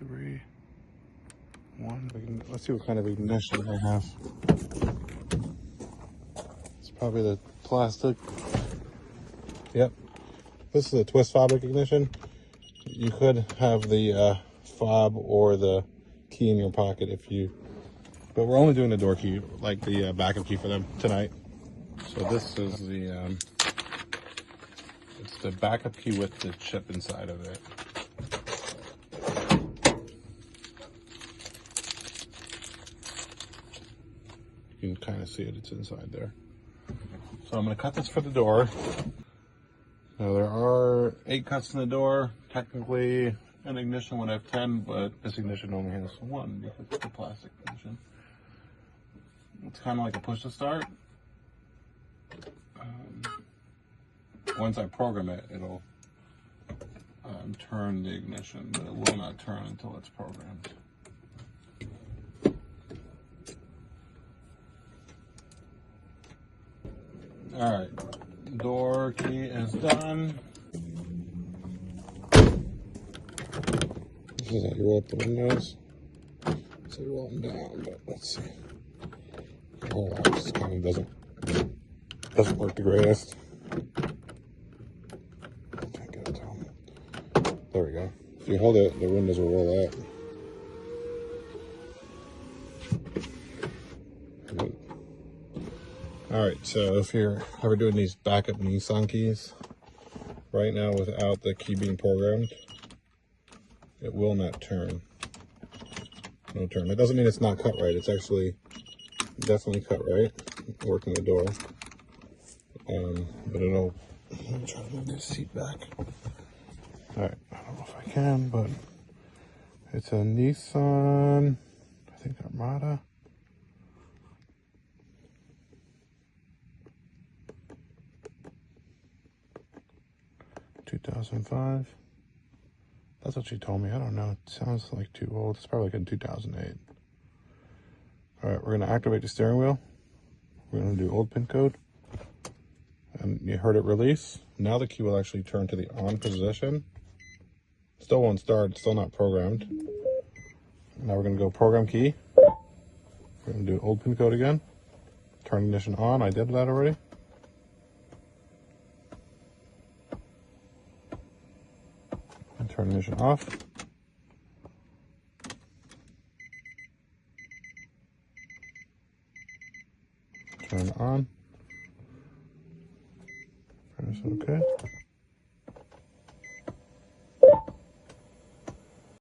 3, 1. Let's see what kind of ignition they have. It's probably the plastic. Yep. This is a twist fabric ignition. You could have the fob or the key in your pocket if you, but we're only doing the door key, like the backup key for them tonight. So this is the, it's the backup key with the chip inside of it. You can kind of see it, it's inside there. So I'm gonna cut this for the door. Now there are 8 cuts in the door. Technically an ignition would have 10, but this ignition only has 1 because it's a plastic ignition. It's kind of like a push to start. Once I program it, it'll turn the ignition, but it will not turn until it's programmed. All right, door key is done. This is how you roll up the windows. So you roll them down, but let's see. Oh, this kind of doesn't work the greatest. Can't get it down. There we go. If you hold it, the windows will roll out. All right, so if you're ever doing these backup Nissan keys, right now without the key being programmed, it will not turn. No turn. That doesn't mean it's not cut right. It's actually definitely cut right, working the door. But it'll, let me try to move this seat back. All right, I don't know if I can, but it's a Nissan, I think Armada. 2005. That's what she told me. I don't know. It sounds like too old. It's probably like in 2008. All right, we're going to activate the steering wheel. We're going to do old pin code. And you heard it release. Now the key will actually turn to the on position. Still won't start. Still not programmed. Now we're going to go program key. We're going to do old pin code again. Turn ignition on. I did that already. And turn ignition off. Turn on. Press OK.